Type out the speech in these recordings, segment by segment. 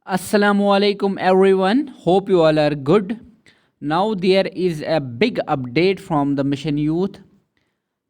Assalamualaikum everyone. Hope you all are good. Now there is a big update from the Mission Youth.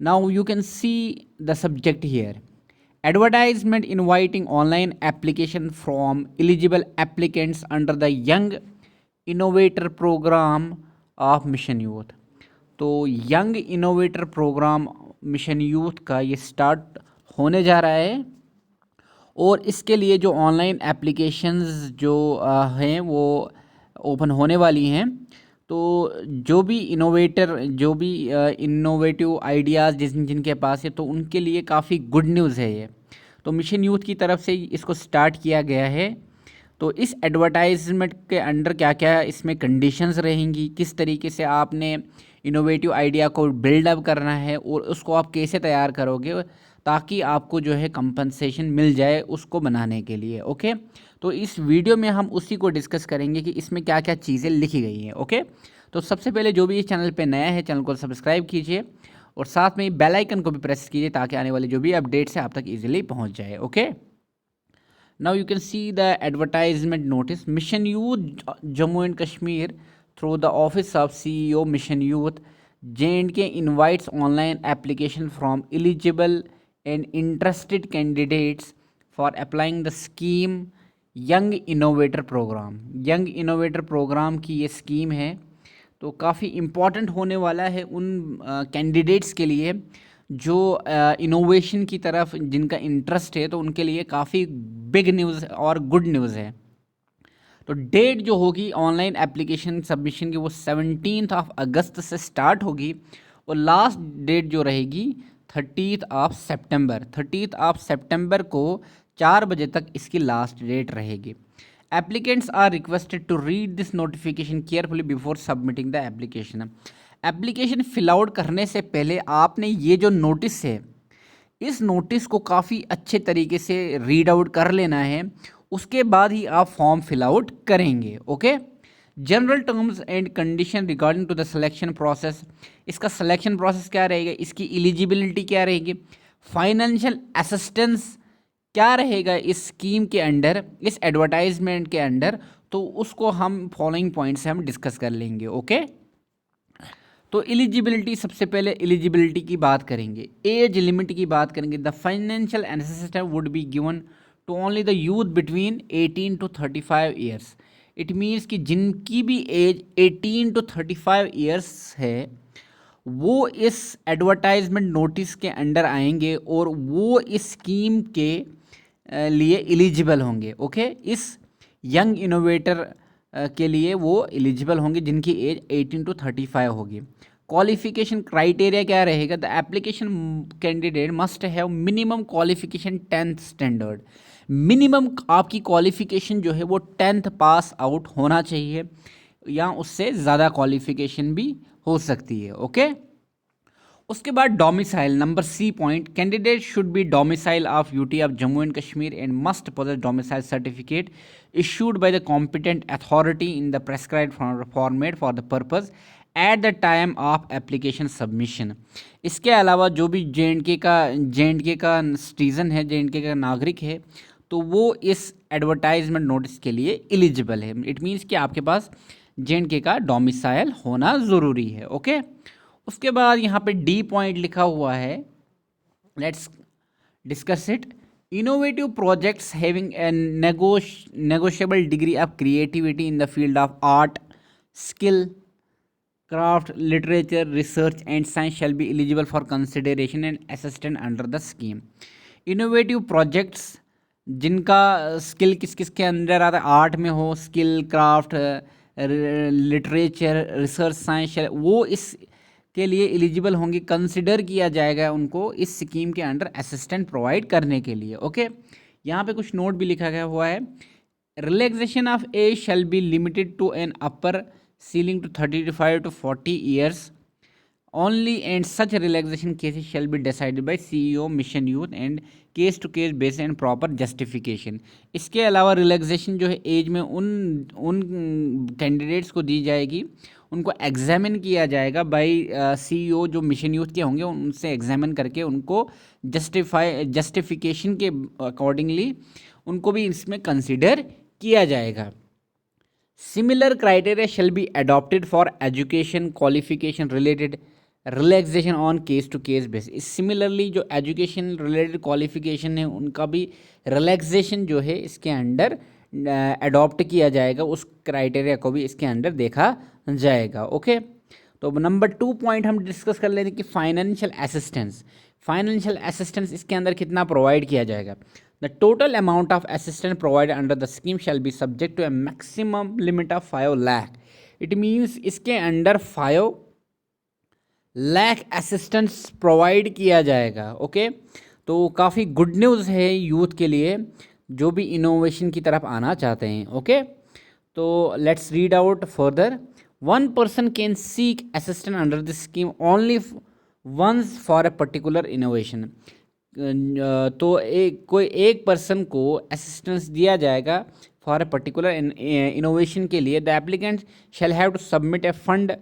Now you can see the subject here. Advertisement inviting online application from eligible applicants under the Young Innovator Program of Mission Youth. तो young innovator programme mission youth का ये start होने जा रहा है और इसके लिए जो ऑनलाइन एप्लीकेशंस जो हैं वो ओपन होने वाली हैं। तो जो भी इनोवेटिव आइडियाज़ जिनके पास है तो उनके लिए काफ़ी गुड न्यूज़ है ये। तो मिशन यूथ की तरफ से इसको स्टार्ट किया गया है। तो इस एडवर्टाइजमेंट के अंडर क्या क्या इसमें कंडीशंस रहेंगी, किस तरीके से आपने इनोवेटिव आइडिया को बिल्डअप करना है और उसको आप कैसे तैयार करोगे ताकि आपको जो है कंपनसेशन मिल जाए उसको बनाने के लिए। ओके, तो इस वीडियो में हम उसी को डिस्कस करेंगे कि इसमें क्या क्या चीज़ें लिखी गई हैं। ओके, तो सबसे पहले जो भी इस चैनल पे नया है चैनल को सब्सक्राइब कीजिए और साथ में बेल आइकन को भी प्रेस कीजिए ताकि आने वाले जो भी अपडेट्स है आप तक ईजिली पहुँच जाए। Okay, now you can see the advertisement notice. Mission Youth Jammu and Kashmir through the office of CEO Mission Youth J&K invites online application from eligible and interested candidates for applying the scheme young innovator programme. Young innovator programme की ये scheme है तो काफ़ी important होने वाला है उन candidates के लिए जो इनोवेशन की तरफ जिनका इंटरेस्ट है, तो उनके लिए काफ़ी बिग न्यूज़ और गुड न्यूज़ है। तो डेट जो होगी ऑनलाइन एप्लीकेशन सबमिशन की वो 17 अगस्त से स्टार्ट होगी और लास्ट डेट जो रहेगी 30 सितंबर को 4 बजे तक इसकी लास्ट डेट रहेगी। Applicants are requested to read this notification carefully before submitting the application. Application fill out करने से पहले आपने ये जो नोटिस है इस नोटिस को काफ़ी अच्छे तरीके से रीड आउट कर लेना है, उसके बाद ही आप फॉर्म फिल आउट करेंगे। Okay, general terms and condition regarding to the selection process. इसका सिलेक्शन प्रोसेस क्या रहेगा, इसकी एलिजिबिलिटी क्या रहेगी, फाइनेंशियल असिस्टेंस क्या रहेगा इस स्कीम के अंडर, इस एडवर्टाइजमेंट के अंडर, तो उसको हम फॉलोइंग पॉइंट से हम डिस्कस कर लेंगे। ओके, तो एलिजिबिलिटी, सबसे पहले एलिजिबिलिटी की बात करेंगे, एज लिमिट की बात करेंगे। The financial assistance would be given to only the youth between 18 to 35 years. It means कि जिनकी भी एज 18 to 35 ईयर्स है वो इस एडवर्टाइजमेंट नोटिस के अंडर आएंगे और वो इस स्कीम के लिए एलिजिबल होंगे। ओके, इस यंग इनोवेटर के लिए वो एलिजिबल होंगे जिनकी एज 18 to 35 होगी। क्वालिफिकेशन क्राइटेरिया क्या रहेगा, the application candidate must have minimum qualification 10th standard. Minimum आपकी क्वालिफिकेशन जो है वो 10th पास आउट होना चाहिए या उससे ज़्यादा क्वालिफिकेशन भी हो सकती है। ओके, उसके बाद domicile, number C point, candidate should be domicile of UT of Jammu and Kashmir and must possess domicile certificate issued by the competent authority in the prescribed format for the purpose at the time of application submission। इसके अलावा जो भी जे and के का citizen है, जे and के का नागरिक है, तो वो इस एडवर्टाइजमेंट नोटिस के लिए एलिजिबल है। इट मीन्स कि आपके पास जे एंड के का डोमिसाइल होना ज़रूरी है। ओके, उसके बाद यहाँ पे डी पॉइंट लिखा हुआ है, let's discuss it. Innovative projects having a negotiable degree of creativity in the field of art, skill, craft, literature, research and science shall be eligible for consideration and assistance under the scheme। Innovative projects जिनका skill किस किस के अंदर आता है, art में हो, skill, craft, literature, research, science, वो इस के लिए एलिजिबल होंगे, कंसिडर किया जाएगा उनको इस स्कीम के अंडर असिस्टेंट प्रोवाइड करने के लिए। ओके, यहाँ पे कुछ नोट भी लिखा गया हुआ है, relaxation of age shall be limited to an upper ceiling to 35 to 40 years only and such relaxation cases shall be decided by CEO mission youth and case to case base and proper justification. इसके अलावा relaxation जो है as में उन candidates को दी जाएगी, उनको examine किया जाएगा बाय CEO जो मिशन यूथ के होंगे, उनसे एग्जामिन करके उनको जस्टिफिकेशन के अकॉर्डिंगली उनको भी इसमें कंसिडर किया जाएगा। Similar criteria shall be adopted for education qualification related relaxation on case to case basis. Similarly जो एजुकेशन रिलेटेड क्वालिफिकेशन है उनका भी रिलैक्सेशन जो है इसके अंडर अडॉप्ट किया जाएगा, उस क्राइटेरिया को भी इसके अंडर देखा जाएगा। ओके, तो नंबर 2 पॉइंट हम डिस्कस कर लेते हैं कि फाइनेंशियल असिस्टेंस। फाइनेंशियल असिस्टेंस इसके अंदर कितना प्रोवाइड किया जाएगा। The total amount of assistance provided under the scheme shall be subject to a maximum limit of 5 lakh. It means इसके अंडर 5 लाख असिस्टेंस प्रोवाइड किया जाएगा। ओके, तो काफ़ी गुड न्यूज़ है यूथ के लिए जो भी इनोवेशन की तरफ आना चाहते हैं। ओके, तो let's read out further. One person can seek assistance under this scheme only once for a particular innovation. तो कोई एक पर्सन को असिस्टेंस दिया जाएगा फॉर अ पर्टिकुलर इनोवेशन के लिए। The applicant shall have to submit a fund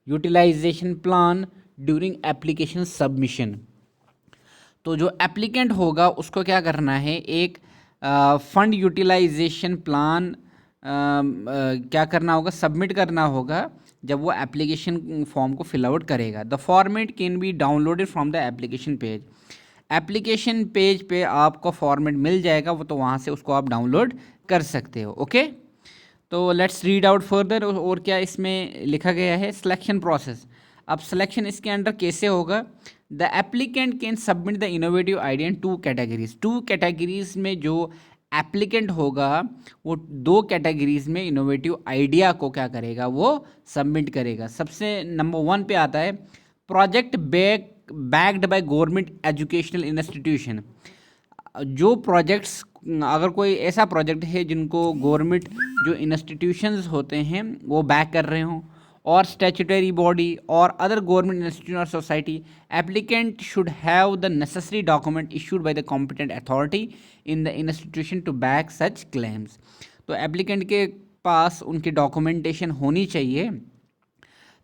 utilisation plan during application submission. तो जो एप्लीकेंट होगा उसको क्या करना है, एक फंड यूटिलाइजेशन प्लान क्या करना होगा, सबमिट करना होगा जब वो एप्लीकेशन फॉर्म को फिल आउट करेगा। The format can be downloaded from the application page. Application page पे आपको फॉर्मेट मिल जाएगा, वो तो वहाँ से उसको आप डाउनलोड कर सकते हो। ओके, तो लेट्स रीड आउट फर्दर। और क्या इसमें लिखा गया है, सिलेक्शन प्रोसेस। अब सिलेक्शन इसके अंडर कैसे होगा। The applicant can submit the innovative idea in 2 categories. 2 categories में जो एप्लीकेंट होगा वो 2 कैटेगरीज में इनोवेटिव आइडिया को क्या करेगा, वो सबमिट करेगा। सबसे नंबर 1 पे आता है project backed by government educational institution. जो प्रोजेक्ट्स, अगर कोई ऐसा प्रोजेक्ट है जिनको गवर्नमेंट जो इंस्टीट्यूशंस होते हैं वो बैक कर रहे हों, और स्टैट्यूटरी बॉडी और अदर गवर्नमेंट इंस्टीट्यूट और society, applicant should have the necessary document issued by the competent authority in the institution to back such claims. तो एप्लीकेंट के पास उनकी डॉक्यूमेंटेशन होनी चाहिए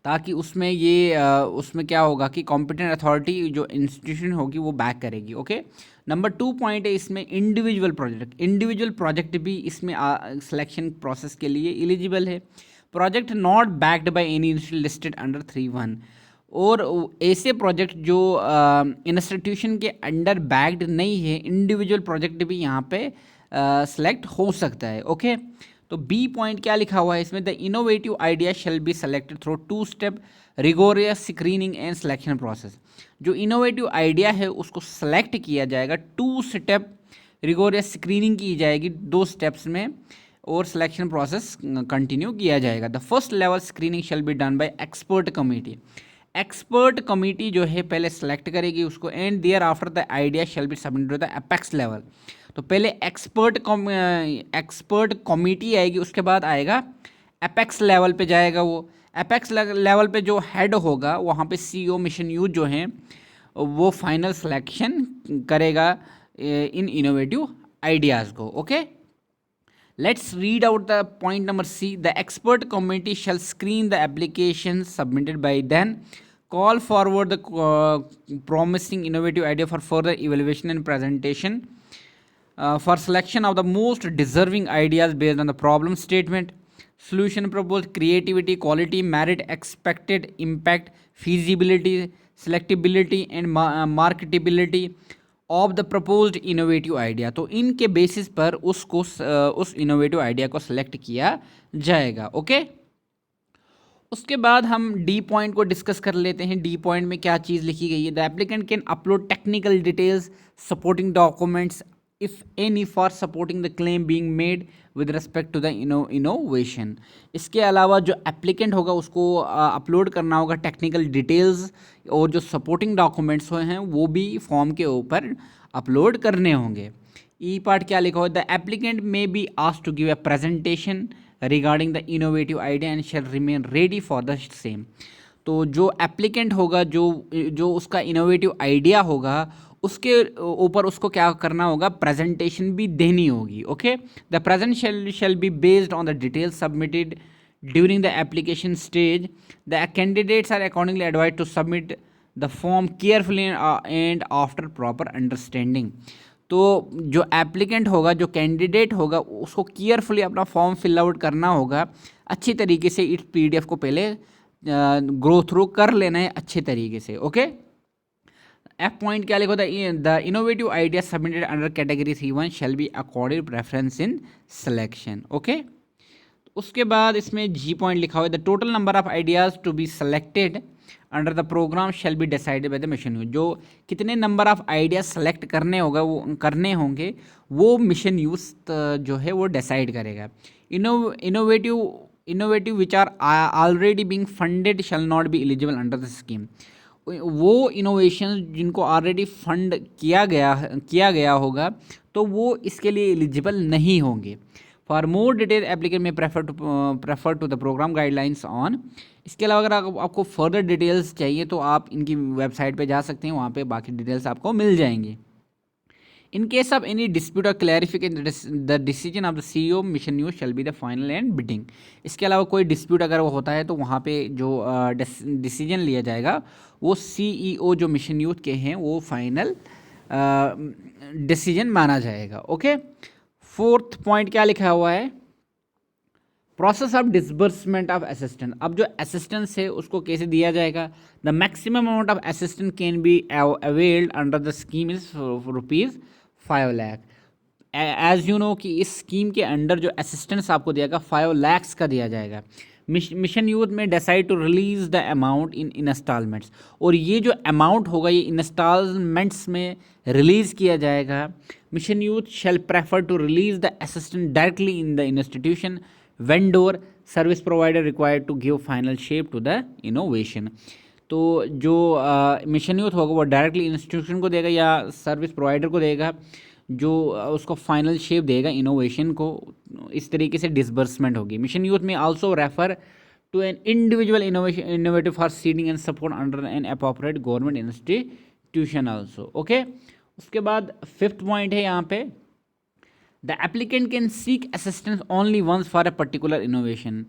ताकि उसमें उसमें क्या होगा कि कॉम्पिटेंट अथॉरिटी जो इंस्टीट्यूशन होगी वो बैक करेगी। ओके, नंबर 2 पॉइंट है इसमें इंडिविजुअल प्रोजेक्ट। इंडिविजुअल प्रोजेक्ट भी इसमें सिलेक्शन प्रोसेस के लिए एलिजिबल है। Project not backed by any institute listed under 3(1). और ऐसे प्रोजेक्ट जो इंस्टीट्यूशन के अंडर बैक्ड नहीं है, इंडिविजुअल प्रोजेक्ट भी यहाँ पे सेलेक्ट हो सकता है। ओके, तो बी पॉइंट क्या लिखा हुआ है इसमें, the innovative idea shall be selected through 2 step rigorous screening and selection process. जो इनोवेटिव आइडिया है उसको सेलेक्ट किया जाएगा, 2 स्टेप रिगोरियस स्क्रीनिंग की जाएगी 2 स्टेप्स में, और सिलेक्शन प्रोसेस कंटिन्यू किया जाएगा। The first level screening shall be done by expert committee. Expert committee जो है पहले सेलेक्ट करेगी उसको, and thereafter the idea shall be submitted to the apex level. तो पहले एक्सपर्ट कमेटी आएगी, उसके बाद आएगा अपेक्स लेवल पे जाएगा वो। अपेक्स लेवल पे जो हेड होगा वहाँ पे CEO मिशन यूथ जो हैं वो फाइनल सिलेक्शन करेगा इन इनोवेटिव आइडियाज़ को। Okay, let's read out the point number C. The expert committee shall screen the applications submitted by then call forward the promising innovative idea for further evaluation and presentation for selection of the most deserving ideas based on the problem statement, solution proposed, creativity, quality, merit, expected impact, feasibility, selectability and marketability of the proposed innovative idea. तो इनके basis पर उसको उस innovative idea को select किया जाएगा। Okay, उसके बाद हम डी पॉइंट को डिस्कस कर लेते हैं। डी पॉइंट में क्या चीज़ लिखी गई है, the applicant can upload technical details supporting documents if any for supporting the claim being made with respect to the innovation. इसके अलावा जो एप्लीकेंट होगा उसको अपलोड करना होगा टेक्निकल डिटेल्स, और जो सपोर्टिंग डॉक्यूमेंट्स हैं वो भी फॉर्म के ऊपर अपलोड करने होंगे। ई पार्ट क्या लिखा हो, the applicant may be asked to give a presentation regarding the innovative idea and shall remain ready for the same. तो जो एप्लीकेंट होगा, जो उसका इनोवेटिव आइडिया होगा उसके ऊपर उसको क्या करना होगा, प्रेजेंटेशन भी देनी होगी। Okay, the present shall be based on the details submitted during the application stage. The candidates are accordingly advised to submit the form carefully and after proper understanding. तो जो एप्लीकेंट होगा, जो कैंडिडेट होगा, उसको carefully अपना form fill out करना होगा अच्छी तरीके से। इस पीडीएफ को पहले ग्रो थ्रू कर लेना है अच्छे तरीके से। ओके, एफ पॉइंट क्या लिखा होता है, the innovative idea submitted under category C1 shall be accorded preference in selection. Okay, उसके बाद इसमें जी पॉइंट लिखा हुआ है, the total number of ideas to be selected under the programme shall be decided by the mission youth. जो कितने number of ideas select करने होंगे वो मिशन यूथ जो है वो डिसाइड करेगा। Innovative which are already being funded shall not be eligible under the scheme. वो इनोवेशन जिनको ऑलरेडी फंड किया गया होगा तो वो इसके लिए एलिजिबल नहीं होंगे। For more detail applicant may prefer to the programme guidelines on. इसके अलावा अगर आपको फर्दर डिटेल्स चाहिए तो आप इनकी वेबसाइट पे जा सकते हैं, वहाँ पे बाकी डिटेल्स आपको मिल जाएंगी। In case of any dispute और clarification the decision of the CEO mission youth shall be the final and binding. इसके अलावा कोई डिस्प्यूट अगर वो होता है तो वहाँ पे जो डिसीजन लिया जाएगा वो CEO जो मिशन यूथ के हैं वो फाइनल डिसीजन माना जाएगा। ओके, फोर्थ पॉइंट क्या लिखा हुआ है, process of disbursement of assistant. अब जो असिस्टेंस है उसको कैसे दिया जाएगा, the maximum amount of assistant can be availed under the scheme is ₹5 lakh. As you know कि इस स्कीम के अंडर जो असिस्टेंस आपको दिया 5 लाख का दिया जाएगा। Mission youth may decide to release the amount in instalments, और ये जो अमाउंट होगा ये इंस्टॉलमेंट्स में रिलीज़ किया जाएगा। Mission youth shall prefer to release the assistant directly in the institution vendor service provider required to give final shape to the innovation. तो जो मिशन यूथ होगा वो डायरेक्टली इंस्टीट्यूशन को देगा या सर्विस प्रोवाइडर को देगा जो उसको फाइनल शेप देगा इनोवेशन को। इस तरीके से डिसबर्समेंट होगी। Mission youth may also refer to an individual innovative for seeding and support under an appropriate government institution also. Okay, उसके बाद फिफ्थ पॉइंट है यहाँ पे, the applicant can seek assistance only once for a particular innovation.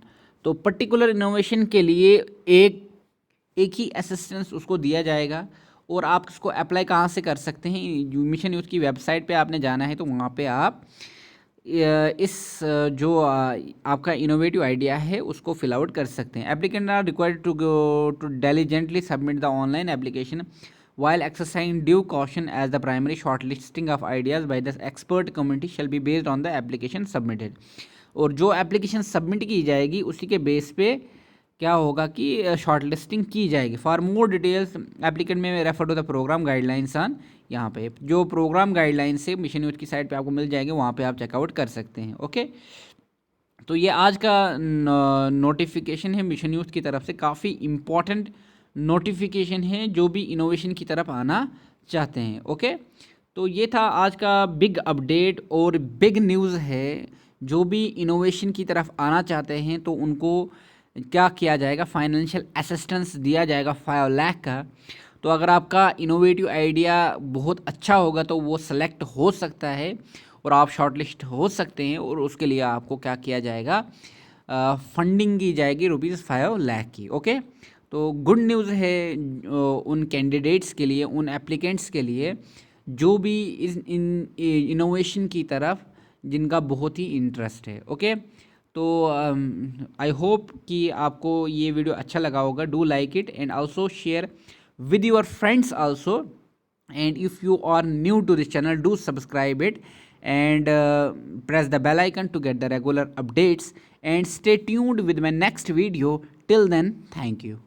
तो particular innovation के लिए एक ही assistance उसको दिया जाएगा। और आप इसको अप्लाई कहाँ से कर सकते हैं, मिशन यूथ की वेबसाइट पे आपने जाना है तो वहाँ पे आप इस जो आपका इनोवेटिव आइडिया है उसको फिल आउट कर सकते हैं। Applicants are required to diligently submit the online application while exercising due caution as the primary shortlisting of ideas by the expert committee shall be based on the application submitted। और जो application submit की जाएगी उसी के base पे क्या होगा कि शॉर्टलिस्टिंग की जाएगी। For more details applicant may refer to the programme guidelines on. यहाँ पे जो प्रोग्राम गाइडलाइंस है मिशन यूथ की साइट पे आपको मिल जाएंगे, वहाँ पे आप चेकआउट कर सकते हैं। ओके, तो ये आज का नोटिफिकेशन है मिशन यूथ की तरफ से, काफ़ी इम्पॉर्टेंट नोटिफिकेशन है जो भी इनोवेशन की तरफ आना चाहते हैं। ओके, तो ये था आज का बिग अपडेट और बिग न्यूज़ है। जो भी इनोवेशन की तरफ आना चाहते हैं तो उनको क्या किया जाएगा, फाइनेंशियल असिस्टेंस दिया जाएगा 5 लाख का। तो अगर आपका इनोवेटिव आइडिया बहुत अच्छा होगा तो वो सेलेक्ट हो सकता है और आप शॉर्टलिस्ट हो सकते हैं, और उसके लिए आपको क्या किया जाएगा, फंडिंग की जाएगी ₹5 लाख की। ओके, तो गुड न्यूज़ है उन कैंडिडेट्स के लिए, उन एप्लीकेंट्स के लिए जो भी इनोवेशन की तरफ जिनका बहुत ही इंटरेस्ट है। ओके, तो आई होप कि आपको ये वीडियो अच्छा लगा होगा। Do like it and also share with your friends also, and if you are new to this channel, do subscribe it and press the bell icon to get the regular updates, and stay tuned with my next video. Till then, thank you.